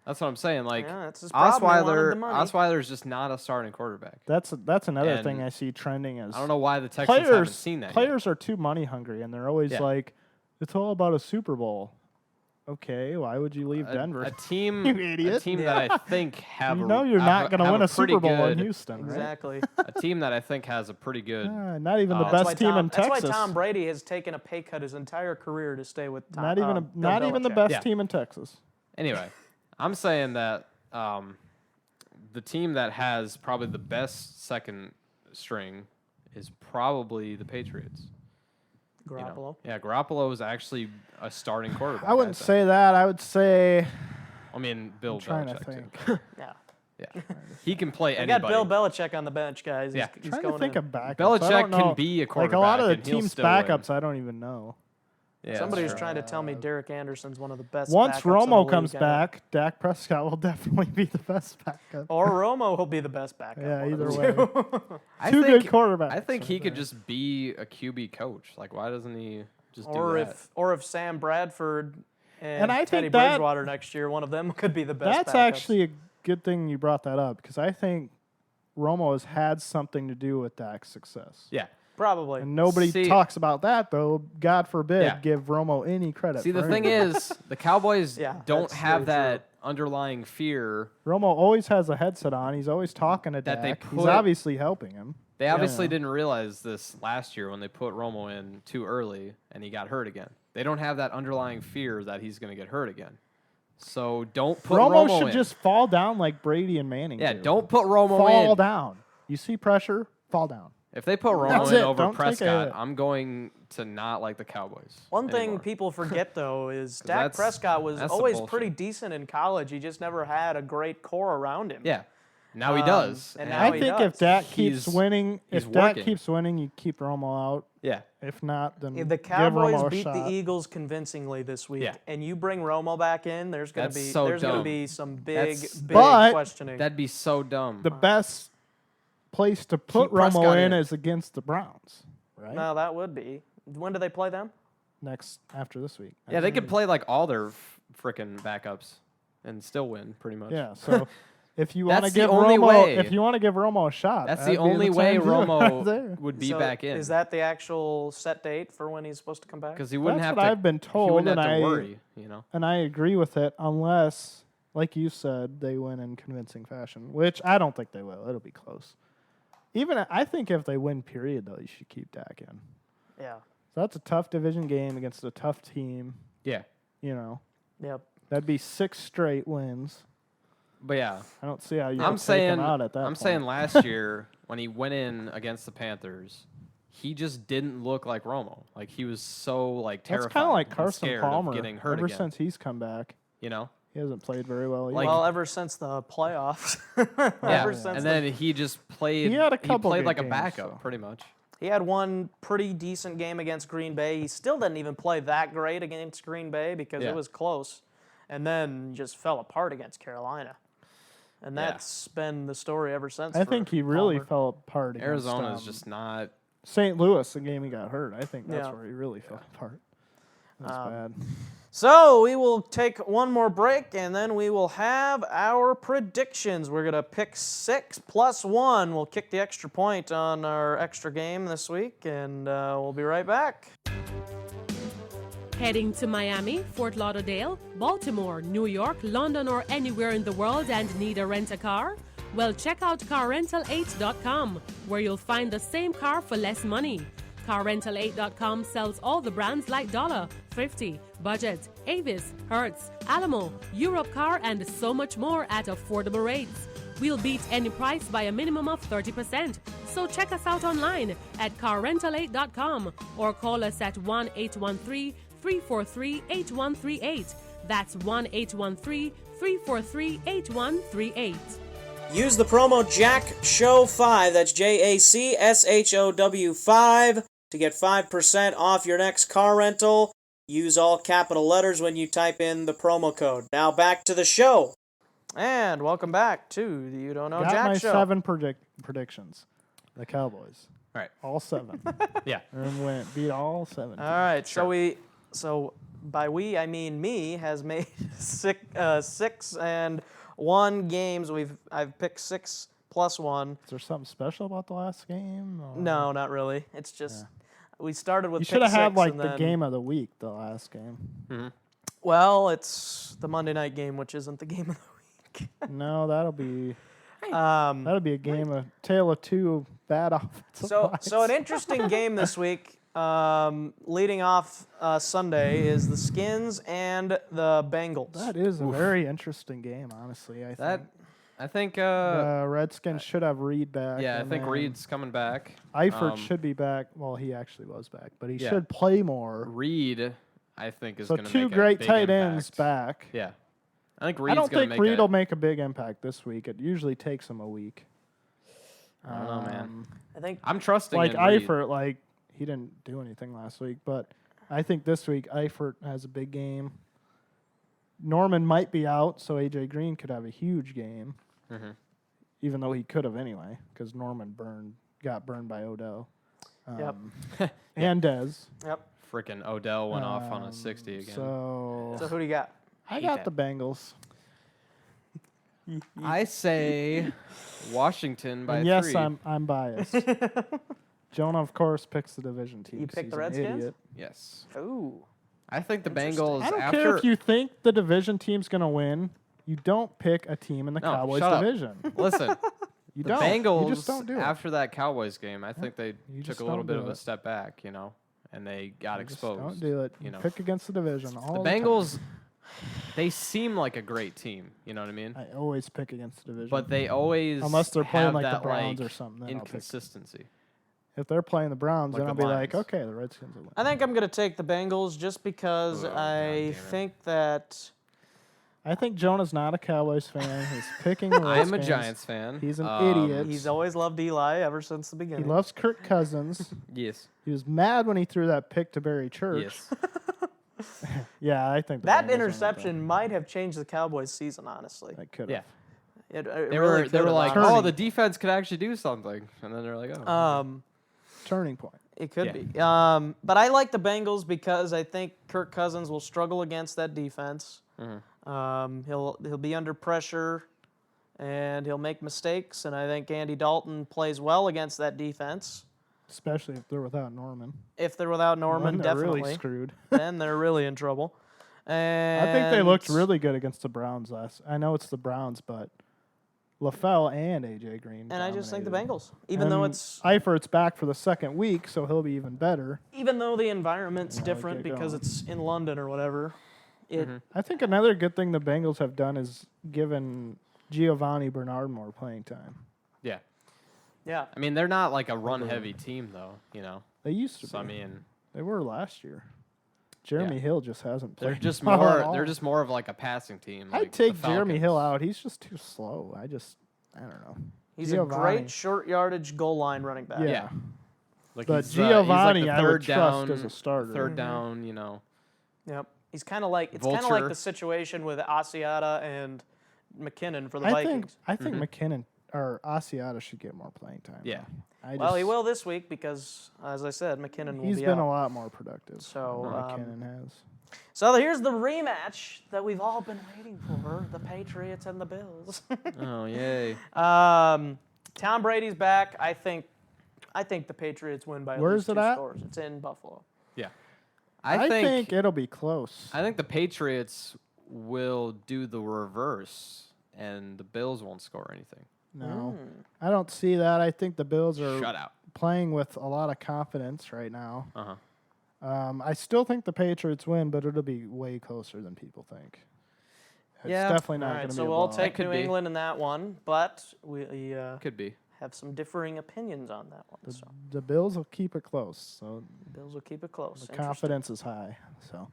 That's what I'm saying. Like Yeah, that's his problem. He wanted the money. Osweiler's just not a starting quarterback. That's another thing And I see trending is I don't know why the Texans haven't players seen that. yet. players are too money hungry and they're always Yeah. like, it's all about a Super Bowl. Okay, why would you leave Denver? A team, You a idiot. team that I think have you a, know you're have not going to have win a pretty Super Bowl in good- Houston, right? Exactly. A team that I think has a pretty good. Not even the That's That's best why team Tom, in Texas. That's why Tom Brady has taken a pay cut his entire career to stay with Tom. not even Bill not even the Belichick. best Yeah. team in Texas. Anyway, I'm saying that the team that has probably the best second string is probably the Patriots. Garoppolo. Yeah, Garoppolo is actually a starting quarterback. I wouldn't think. say that. I would say I mean, Bill I'm trying to Belichick think. too. Yeah. Yeah, he can play I anybody. got Bill Belichick on the bench, guys. Yeah. He's trying going to think in. of backups. I Belichick don't know. can be a quarterback. Like a lot of the and he'll team's still win. backups, I don't even know. Yeah, Somebody was that's trying to tell me Derek Anderson's one of the best. Once backups in the Romo league. comes I know. back, Dak Prescott will definitely be the best backup. or Romo will be the best backup. Yeah, one of either the way. two. I Two think, good quarterbacks. I think he right could there. just be a QB coach. Like, why doesn't he just do or that? if Sam Bradford and, I Teddy think that- Bridgewater next year, one of them could be the best. That's backups. actually a good thing you brought that up because I think Romo has had something to do with Dak's success. Yeah. probably. And nobody See- talks about that though. God forbid Yeah. give Romo any credit. See, the for thing anything. is, the Cowboys Yeah, don't that's have very that underlying fear. Romo always has a headset on. He's always talking to That they Dak. He's put- obviously helping him. They obviously Yeah. didn't realize this last year when they put Romo in too early and he got hurt again. They don't have that underlying fear that he's going to get hurt again. So don't put Romo Romo should in. just fall down like Brady and Manning. Yeah, do. don't put Romo fall in. down. You see pressure, fall down. If they put Romo That's in it. over Don't take a Prescott, hit. I'm going to not like the Cowboys. One thing anymore. people forget though is Dak that's- Prescott was that's the always bullshit. pretty decent in college. He just never had a great core around him. Yeah. Now he does. and I now he think does. if Dak keeps He's- winning, he's if Dak working. keeps winning, you keep Romo out. Yeah. If not, then If the give Cowboys Romo a beat the shot. Eagles convincingly this week, Yeah. and you bring Romo back in, there's gonna That's be so there's gonna dumb. be some big That's- But questioning. That'd be so dumb. The best place to put Romo Prescott in in. is against the Browns, right? No, that would be. When do they play them? Next after this week. yeah, they could play like all their freaking backups and still win pretty much. Yeah, so if you want to That's the give only Romo, way. if you want to give Romo a shot, That's that'd the be only way time to do it right there. Romo would be So back in. Is that the actual set date for when he's supposed to come back? Because he wouldn't That's have what to. I've been he told, wouldn't and have to I worry. You know. and I agree with it, unless, like you said, they win in convincing fashion, which I don't think they will. It'll be close. Even I think if they win, period, though, you should keep Dak in. Yeah. So that's a tough division game against a tough team. Yeah. You know, Yep. that'd be 6 straight wins. But yeah, I don't see how you I'm could take saying. him out at that I'm point. saying last year when he went in against the Panthers, he just didn't look like Romo. Like he was so like terrified. That's kind of like and Carson scared Palmer. of getting hurt Ever again. since he's come back, You know. he hasn't played very well. Like- either. Well, ever since the playoffs. Yeah. Ever since And the- then he just played. He had a couple played good like a games, backup, so. pretty much. he had one pretty decent game against Green Bay. He still didn't even play that great against Green Bay because Yeah. it was close, and then just fell apart against Carolina. And Yeah. that's been the story ever since. I for think he really Palmer. fell apart. Against, Arizona is just not. St. Louis, the game he got hurt. I think that's Yeah. where he really fell apart. That's bad. So we will take one more break, and then we will have our predictions. We're gonna pick 6 plus 1. We'll kick the extra point on our extra game this week, and we'll be right back. Heading to Miami, Fort Lauderdale, Baltimore, New York, London, or anywhere in the world and need a rent-a-car? Well, check out CarRental8.com, where you'll find the same car for less money. CarRental8.com sells all the brands like Dollar, Thrifty, Budget, Avis, Hertz, Alamo, Europcar, and so much more at affordable rates. We'll beat any price by a minimum of 30%. So check us out online at CarRental8.com or call us at 1-813-343-8138. That's 1-813-343-8138. Use the promo JACKSHOW5, that's JACSHOW5, to get 5% off your next car rental. Use all capital letters when you type in the promo code. Now back to the show. And welcome back to the You Don't Know Got Jack my Show. 7 predictions. The Cowboys. All right. All 7. Yeah. And beat all 7. All right, Sure. so by we I mean me has made 6 and 1 games. I've picked 6 plus 1. Is there something special about the last game? Or- No, not really. It's just we started with You pick should have had 6 like and the then- game of the week, the last game. Well, it's the Monday night game, which isn't the game of the week. No, that'll be Um, a game of tale of 2 bad offensive so lines. an interesting game this week, leading off Sunday, is the Skins and the Bengals. That is a very interesting game, honestly. I That. think I think. the Redskins should have Reed back. Yeah, I and think then Reed's coming back. Eifert should be back. Well, he actually was back, but he Yeah. should play more. Reed, I think, is So going to 2 make great a big tight impact. ends back. Yeah, I think I Reed's don't going to think make Reed a, will make a big impact this week. It usually takes him a week. I don't know, man. I think I'm trusting Like in Reed. Eifert, like he didn't do anything last week, but I think this week Eifert has a big game. Norman might be out, so AJ Green could have a huge game, even though he could have anyway, because Norman got burned by Odell. Yep. And Dez. Yep. Freaking Odell went off on a 60 again. So So who do you got? I got that. the Bengals. I say Washington by And yes, 3. I'm biased. Jonah, of course, picks the division team. You 'cause picked the he's an Redskins? idiot. Yes. Ooh. I think the Interesting. Bengals I don't after care if you think the division team's going to win. You don't pick a team in the No, Cowboys shut up. division. listen, You the don't. Bengals You just don't do it. after that Cowboys game, I think they You took just a little don't bit do of a it. step back, and they got Just exposed. don't do it. You know, Pick against the division. All the time. Bengals, they seem like a great team. You know what I mean? I always pick against the division. But they always Unless they're playing have like the that, Browns like, or something, then I'll pick- inconsistency. if they're playing the Browns, Like then I'll the be like, Lions. okay, the Redskins will win. I think I'm going to take the Bengals just because Oh, God I damn it. think that I think Jonah's not a Cowboys fan. He's picking the I am a Redskins. Giants fan. He's an idiot. He's always loved Eli ever since the He beginning. loves Kirk Cousins. Yes. He was mad when he threw that pick to Barry Church. Yes. Yeah, I think the that Bengals win interception might have changed the Cowboys' season, honestly. That could Yeah. have. It They really were could've, like, Turning. oh, the defense could actually do something, and then they're like, oh. Turning point. It could Yeah. be. But I like the Bengals because I think Kirk Cousins will struggle against that defense. He'll be under pressure, and he'll make mistakes. And I think Andy Dalton plays well against that defense. Especially if they're without Norman. If they're without Norman, Then they're definitely. really screwed. Then they're really in trouble. And I think they looked really good against the Browns last. I know it's the Browns, but LaFell and AJ Green. And I just think the dominated. Bengals, even though And it's Eifert's back for the second week, so he'll be even better. even though the environment's Yeah, different get because going. it's in London or whatever. It I think another good thing the Bengals have done is given Giovanni Bernard more playing time. Yeah. yeah. I mean, they're not like a run-heavy team, though, you know. They used to So, I be. mean, They were last year. Jeremy Yeah. Hill just hasn't played. they're just well at more. all. They're just more of like a passing team. I'd like the take Jeremy Hill Falcons. out. He's just too slow. I don't know. He's Giovanni. a great short yardage goal line running back. Yeah. Yeah. Like But he's like Giovanni, the I would third trust down, as a starter. Third down, you know. Yep. He's kind of like it's kind of like Vulture. the situation with Asiata and McKinnon for the I Vikings. think McKinnon or Asiata should get more playing time. Yeah. Well, he will this week because, as I said, McKinnon will He's be been out. a lot more productive. So, than McKinnon has. So here's the rematch that we've all been waiting for: the Patriots and the Bills. Oh, yay. Tom Brady's back. I think the Patriots win by at Where's least it 2 at? scores. It's in Buffalo. Yeah. I think it'll be close. I think the Patriots will do the reverse, and the Bills won't score anything. No, I don't see that. I think the Bills are Shutout. playing with a lot of confidence right now. Uh-huh. I still think the Patriots win, but it'll be way closer than people think. It's definitely not All going right, to so be a we'll blowout. take Could New be. England in that one, but we Could be. have some differing opinions on that one. So The Bills will keep it close, so the Bills will keep it close. the Interesting. confidence is high. So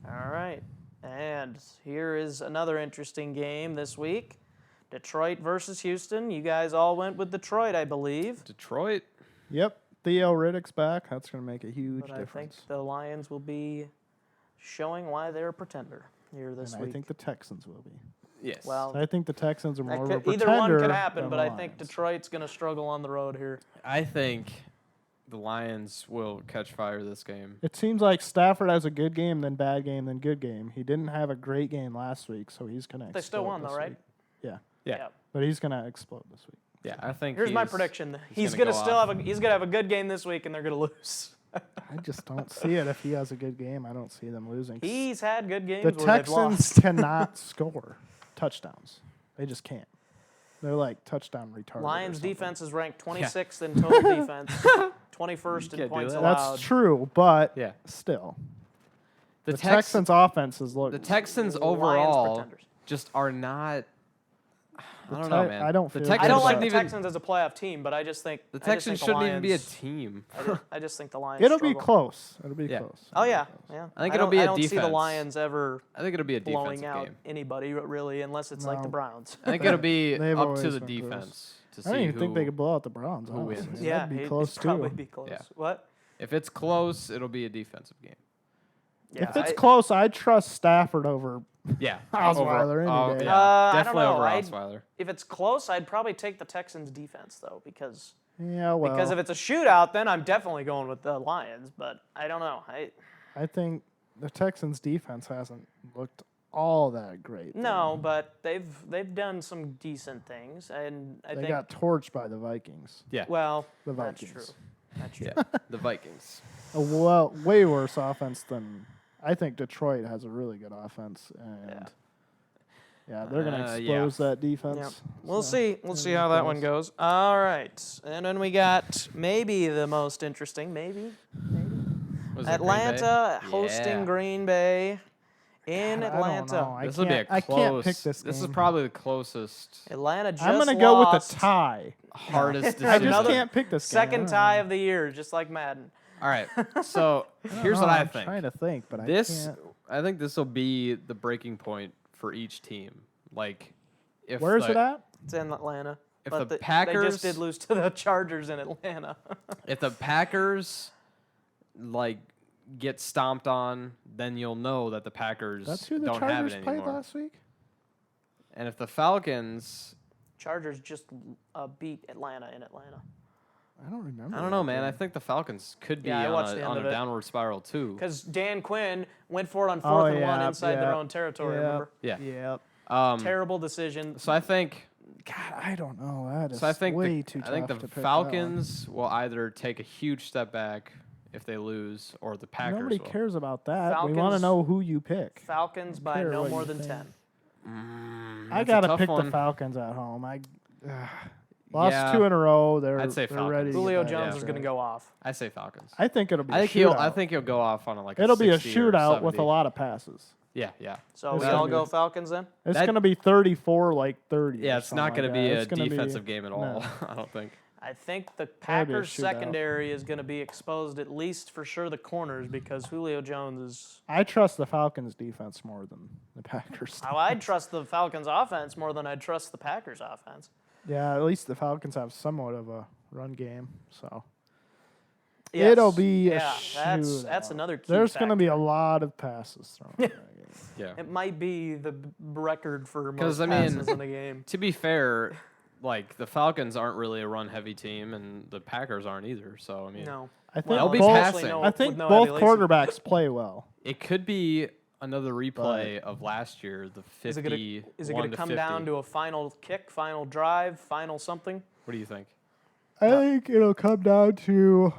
All right. And here is another interesting game this week. Detroit versus Houston. You guys all went with Detroit, I believe. Detroit. yep, Theo Riddick's back. That's going to make a huge But I think difference. the Lions will be showing why they're a pretender here this And week. I think the Texans will be. Yes. well, I think the Texans are that more of a could, pretender. either one could happen, than but the I think Lions. Detroit's going to struggle on the road here. I think the Lions will catch fire this game. It seems like Stafford has a good game, then bad game, then good game. He didn't have a great game last week, so he's going to. They still won, though, right? Yeah, Yeah. but he's going to explode this week. Yeah, I think Here's my he's- prediction. he's He's gonna going to go still off. have he's going to have a good game this week, and they're going to lose. I just don't see it. If he has a good game, I don't see them losing. He's had good games The where they've Texans lost. cannot score touchdowns. They just can't. They're like touchdown retarded. or Lions something. defense is ranked 26th in total defense, 21st in can't do points that. allowed. That's true, but Yeah. still, The, the Tex- Texans' offense is look. the Texans Lions overall pretenders. just are not. I don't Te- know, man. I don't The feel Texans I don't like shouldn't the even. Texans as a playoff team, but I just think The I just Texans think shouldn't even be a Lions- team. I just think the Lions. It'll be struggle. close. It'll be Yeah. close. Oh It'll be yeah, close. yeah. I think it'll be I a don't see the defense. Lions ever I think it'll be a blowing defensive out game. anybody really, unless it's like the No. Browns. I think it'll be They've up always to the been close. defense to see I don't even who. think they could blow out the Browns. who honestly. wins. Yeah, That'd be it'd close probably too. be close. Yeah. What? If it's close, it'll be a defensive game. Yeah, If it's I- close, I trust Stafford over. Yeah. Osweiler any day. Yeah, I don't definitely know. over I'd- Osweiler. If it's close, I'd probably take the Texans defense though, because Yeah, well, if it's a shootout, then I'm definitely going with the Lions. But I don't know. I think the Texans' defense hasn't looked all that great. No, but they've done some decent things, and I They think got torched by the Vikings. Yeah. well, The that's Vikings. true. That's true. Yeah. The Vikings. A way worse offense than I think Detroit has a really good offense, and yeah, they're going to yeah. expose that defense. Yep. We'll So, see. We'll see how that one goes. All right, and then we got maybe the most interesting, maybe Was it Green Bay? Atlanta hosting Yeah. Green Bay in God, I don't Atlanta. know. I This will be a can't- close. I can't pick this This is game. probably the closest, Atlanta just I'm going to go with lost a tie. hardest I decision. just Another can't pick this game. second tie of the year, just like Madden. All right. So here's what I I'm think. trying to think, but This I can't. I think this will be the breaking point for each team. Like, if Where is the, it at? It's in Atlanta. If But the they Packers just did lose to the Chargers in Atlanta. If the Packers like get stomped on, then you'll know that the Packers That's who the don't have Chargers it played anymore. last week. And if the Falcons, Chargers just beat Atlanta in Atlanta. I don't remember. I don't know, that man. I game. think the Falcons could be Yeah, I watched on the a, end on of a it. downward spiral too. Because Dan Quinn went for it on Oh, 4th and 1 yeah, inside their yeah, own territory, yeah. remember? Yeah. Yep. Terrible decision. So I think God, I don't know. That is So I think way the, too I tough think to the pick that one. Falcons will either take a huge step back if they lose, or the Packers Nobody will. cares about that. We want to Falcons- know who you pick. Falcons by care no what more you than think. 10. I That's a gotta tough pick one. the Falcons at home. Lost Yeah, 2 in a row. I'd say they're ready. Falcons. to Julio get back Jones on is going to track. go off. I say Falcons. I think it'll be. I a think he'll. shootout. I think he'll go off on a, like a it'll be a 60 or shootout with 70. a lot of passes. Yeah, yeah. So It's we gonna all be- go Falcons then? It's That- gonna be 34-30. Yeah, or it's not going to be a It's gonna be- defensive game at all. no. I don't think. I think the be a Packers shootout. secondary is going to be exposed, at least for sure the corners, because Julio Jones is. I trust the Falcons defense more than the Packers. Oh, I'd trust the Falcons offense more than I'd trust the Packers offense. Yeah, at least the Falcons have somewhat of a run game. So Yes. it'll be a yeah, that's shootout. another key. There's going to factor. be a lot of passes thrown. in that game. Yeah. It might be the record for 'Cause, most I mean- passes in a game. To be fair, like the Falcons aren't really a run-heavy team, and the Packers aren't either. So I mean, No. I think They'll be both, passing. no- I think with no both heavy lacing. quarterbacks play well. it could be another replay of last year, the 50. Is it going to come down to a final kick, final drive, final something? What do you think? I think it'll come down to.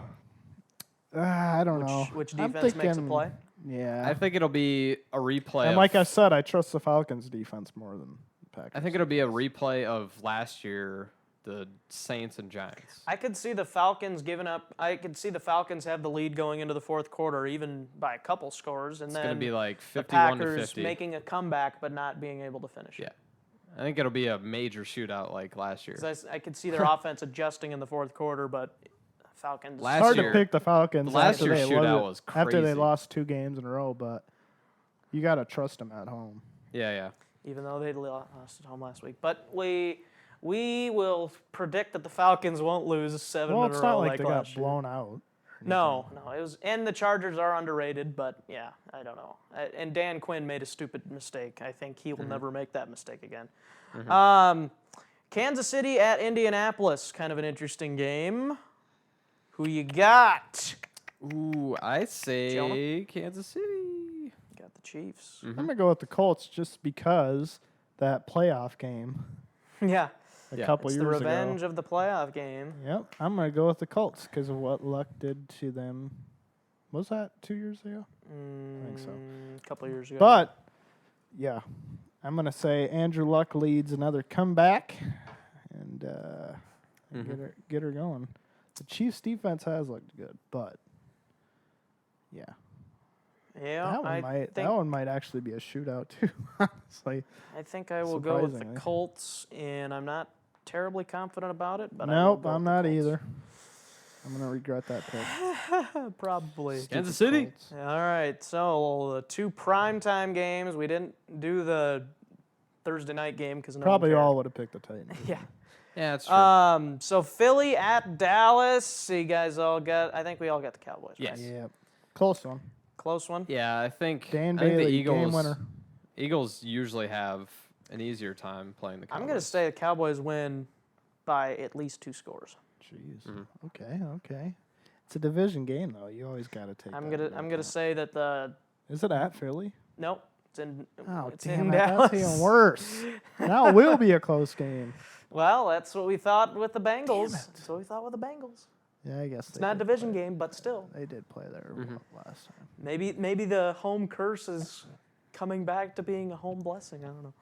I don't know. Which I'm defense makes a thinking- play? Yeah. I think it'll be a replay. and of- like I said, I trust the Falcons defense more than the Packers. I think it'll be a replay of last year, the Saints and Giants. I could see the Falcons giving up. I could see the Falcons have the lead going into the fourth quarter, even by a couple scores, and It's then going to be like the 51 to Packers 50. making a comeback but not being able to finish Yeah. it. I think it'll be a major shootout like last year. 'Cause I could see their offense adjusting in the fourth quarter, but Falcons. Last It's hard year- to pick the Falcons last after year's they shootout lost, was after they crazy. lost 2 games in a row, but you got to trust them at home. Yeah, yeah. even though they lost at home last week. But we will predict that the Falcons won't lose 7 Well, in a it's row not like they got last year. blown out. No, it was, and the Chargers are underrated, but yeah, I don't know. And Dan Quinn made a stupid mistake. I think he will never make that mistake again. Kansas City at Indianapolis, kind of an interesting game. Who you got? Ooh, I say Jonah? Kansas City. Got the Chiefs. I'm going to go with the Colts just because that playoff game Yeah, a Yeah. couple it's years the revenge ago. of the playoff game. Yep, I'm going to go with the Colts because of what Luck did to them. Was that 2 years ago? I think so. A couple years ago. But, yeah, I'm going to say Andrew Luck leads another comeback and get her going. The Chiefs' defense has looked good, but, yeah. yeah, That one might actually be a shootout, too, honestly. I think I will go with the Surprisingly. Colts, and I'm not terribly confident about it. But Nope, I will I'm go with not the Colts. either. I'm going to regret that pick. Probably. Kansas City. Colts. All right, so the 2 primetime games. We didn't do the Thursday night game because Probably all would have picked the Titans. Yeah. Yeah, that's true. So Philly at Dallas. So you guys all got. I think we all got the Cowboys. Right? Yes. Yeah, close one. Close one. Yeah, I think Dan I think Bailey, the Eagles. game winner. Eagles usually have an easier time playing the Cowboys. I'm gonna say the Cowboys win by at least 2 scores. Jeez. Okay. It's a division game, though. You always got to take. I'm that gonna into I'm gonna account. say that the Is it at Philly? nope. It's in. Oh, it's damn in it. Dallas. That's even worse. Now it will be a close game. Well, that's what we thought with the Bengals. That's what we thought with the Bengals. Yeah, I guess It's not a division game, but still. They did play there last time. Maybe the home curse is coming back to being a home blessing. I don't know.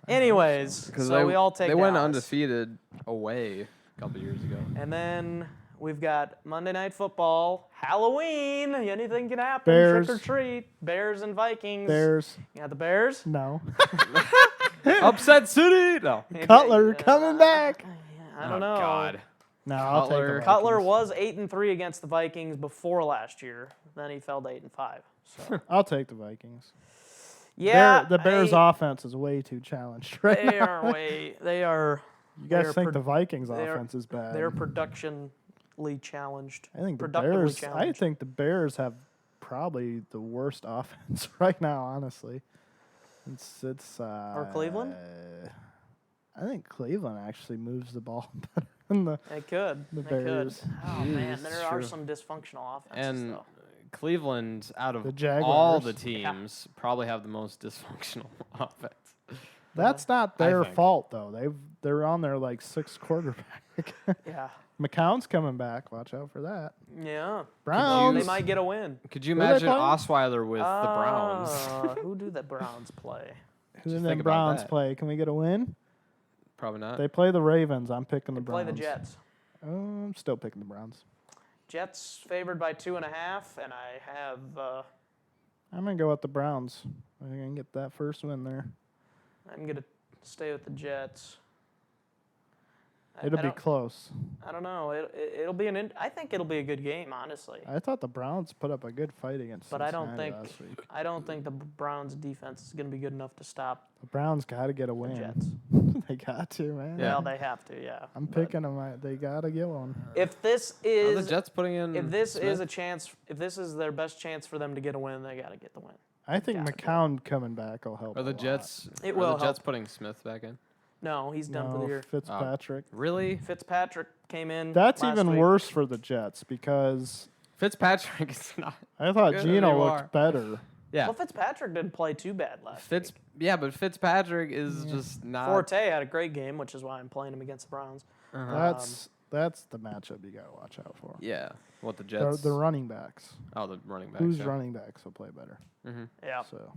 Anyways, so we all take They went Dallas. undefeated away a couple years ago. And then we've got Monday Night Football, Halloween. Anything can happen. Bears. Trick or treat. Bears and Vikings. Bears. You got the Bears. No. Upset City. No. Cutler coming back. I don't know. Oh, God. No, I'll take Cutler. the Cutler Vikings. was 8-3 against the Vikings before last year. Then he fell to 8-5. So I'll take the Vikings. Yeah, The Bears' I- offense is way too challenged right They now. are way. They are. You guys they're think pro- the Vikings' they're- offense is bad? They're productionally challenged. I think the productively Bears. I challenged. think the Bears have probably the worst offense right now. Honestly, it's. Or Cleveland? I think Cleveland actually moves the ball better than the. They could. The They could. Bears. Oh man, it's there are true. some dysfunctional offenses And though. Cleveland, out of The all the Jaguars. teams, probably have the most dysfunctional offense. That's not I their think. fault though. They're on their like sixth quarterback. Yeah. McCown's coming back. Watch out for that. Yeah. Browns. They might get a win. Could you Who they imagine playing? Osweiler with the Browns? Who do the Browns play? Who you did think the about Browns that? play? Can we get a win? Probably not. They play the Ravens. I'm picking the Play Browns. the Jets. I'm still picking the Browns. Jets favored by 2.5, and I have. I'm gonna go with the Browns. I'm gonna get that first win there. I'm gonna stay with the Jets. I It'll be don't- close. I don't know. It'll be I think it'll be a good game, honestly. I thought the Browns put up a good fight against But I don't Cincinnati think last week. I don't think the Browns' defense is going to be good enough to stop The Browns got to get a the win. Jets. They got to, man. Yeah. Well, they have to, yeah. I'm But picking them. They got to get one. If this Are the is Jets putting in? if this is Smith? a chance, if this is their best chance for them to get a win, they got to get the win. I think Gotta do it. McCown coming back will help. Are a the lot. Jets? It are will the Jets help. putting Smith back in? No, he's done for the No, year. Fitzpatrick. Really? Fitzpatrick came in. That's last even week. worse for the Jets because Fitzpatrick is not. I thought Good Gino anymore. looked better. Yeah. Well, Fitzpatrick didn't play too bad last week. Yeah, but Fitzpatrick is just not. Forte had a great game, which is why I'm playing him against the Browns. Uh-huh. That's the matchup you got to watch out for. Yeah. What the The, Jets? the running backs. Oh, the running backs. Who's yeah. running backs will play better. Yeah. So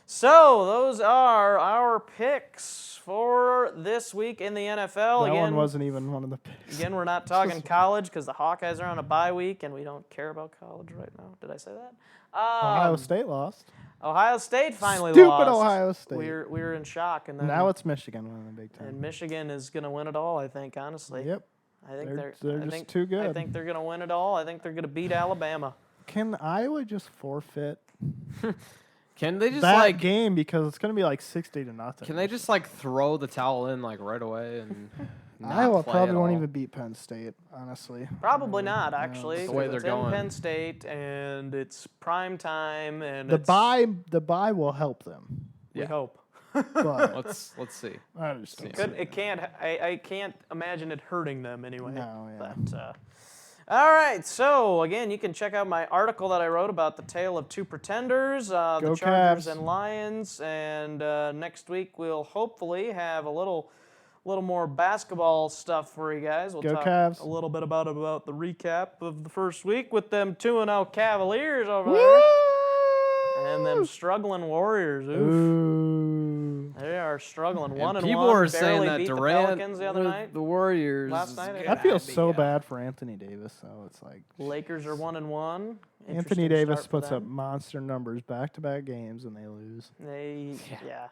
So those are our picks for this week in the NFL. that Again, one wasn't even one of the picks. Again, we're not talking college because the Hawkeyes are on a bye week, and we don't care about college right now. Did I say that? Ohio State lost. Ohio State finally Stupid lost. Ohio State. We were in shock, and then Now it's Michigan winning the Big Ten. and Michigan is going to win it all. I think honestly. Yep. I think They're I just think, too I good. think they're going to win it all. I think they're going to beat Alabama. Can Iowa just forfeit Can they just that like? game because it's going to be like 60-0? Can they just like throw the towel in like right away and? Not Iowa play probably at won't all? even beat Penn State, honestly. Probably not, actually. it's the way 'cause they're it's in going. Penn State, and it's prime time, and The it's, bye will help them. we Yeah. hope. But Let's see. I just don't Could, see it can't. I can't imagine it hurting them anyway. No, yeah. But all right. So again, you can check out my article that I wrote about the tale of two pretenders, the Go Chargers Cavs. and Lions. And next week we'll hopefully have a little more basketball stuff for you guys. We'll Go talk Cavs. a little bit about the recap of the first week with them 2-0 Cavaliers over there. And them struggling Warriors. Oof. Ooh. They are struggling. And 1-1. people are saying barely that beat Durant the Pelicans the other with night. the Warriors Last night, is I I feel gonna so be, bad for Anthony Davis, though. It's like Lakers are 1-1. Anthony Interesting Davis start for puts up them. monster numbers back-to-back games and they lose. Yeah.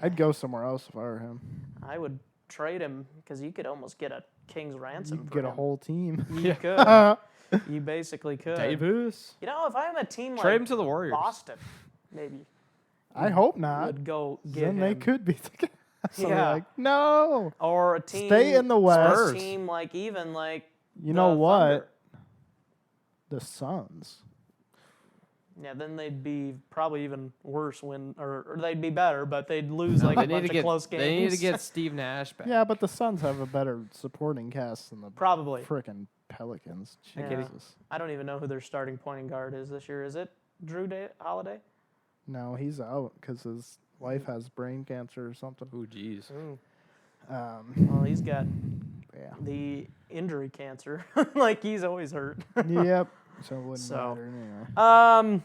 I'd go somewhere else if I were him. I would trade him because you could almost get a king's You ransom. could for get a him. whole team. You could. You basically could. Davis. You know, if I'm a team Trade like him to the Warriors. Boston, maybe I hope not. would go get Then they him. could be thinking. So Yeah. like, no. Or a team. Stay in the West. Or a team like even like. You know the what? Thunder. The Suns. Yeah, then they'd be probably even worse or they'd be better, but they'd lose like They a need bunch to of get. close games. They need to get Steve Nash back. Yeah, but the Suns have a better supporting cast than the Probably. frickin' Pelicans. Yeah. Jesus. I don't even know who their starting point guard is this year. Is it Drew Holiday? No, he's out because his wife has brain cancer or something. Ooh, jeez. Ooh. Um, Well, he's got yeah. the injury cancer. Like he's always hurt. Yep. So it wouldn't So, matter anyway.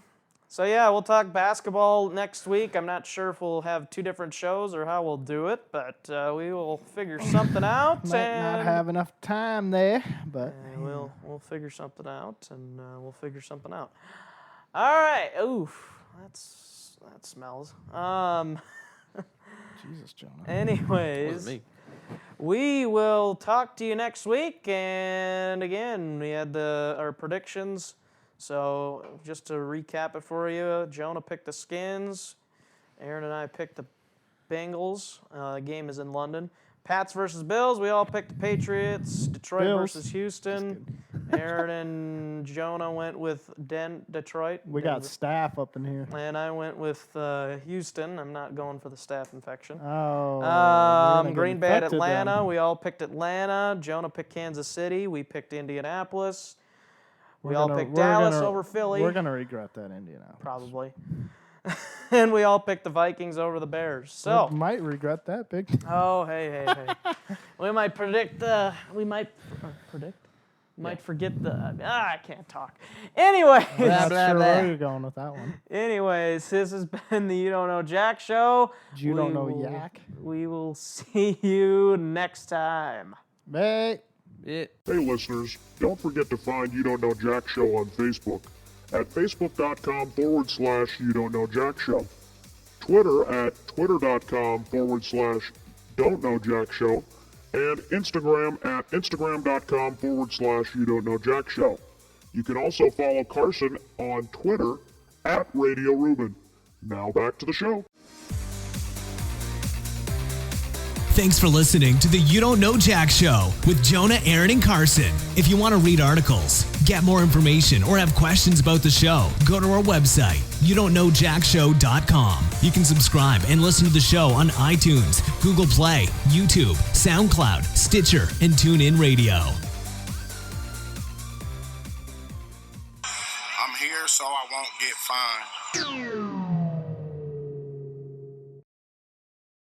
So yeah, we'll talk basketball next week. I'm not sure if we'll have two different shows or how we'll do it, but we will figure something out. Might not have enough time there, but and we'll figure something out, and we'll figure something out. All right. Oof, that smells. Jesus, Jonah. Anyways. Wasn't me. We will talk to you next week, and again, we had our predictions. So just to recap it for you, Jonah picked the Skins, Aaron and I picked the Bengals. The game is in London. Pats versus Bills. We all picked the Patriots. Detroit Bills. versus Houston. Aaron and Jonah went with Detroit. We got staff up in here. And I went with Houston. I'm not going for the staph infection. Oh. we're gonna get Green Bay at infected then. Atlanta. We all picked Atlanta. Jonah picked Kansas City. We picked Indianapolis. We all picked Dallas over Philly. We're gonna regret that, Indianapolis. Probably. And we all picked the Vikings over the Bears. So. We might regret that big. Oh, hey. We might predict. We might predict. Might forget the. I can't talk. Anyway. Not sure where you're going with that one. Anyways, this has been the You Don't Know Jack Show. You don't know Yak. We will see you next time. Bye. It. Hey listeners, don't forget to find You Don't Know Jack Show on Facebook at facebook.com/You Don't Know Jack Show. Twitter at twitter.com/Don't Know Jack Show. And Instagram at instagram.com/You Don't Know Jack Show. You can also follow Carson on Twitter at Radio Ruben. Now back to the show. Thanks for listening to the You Don't Know Jack Show with Jonah, Aaron, and Carson. If you want to read articles, get more information, or have questions about the show, go to our website, youdon'tknowjackshow.com. You can subscribe and listen to the show on iTunes, Google Play, YouTube, SoundCloud, Stitcher, and TuneIn Radio. I'm here so I won't get fined.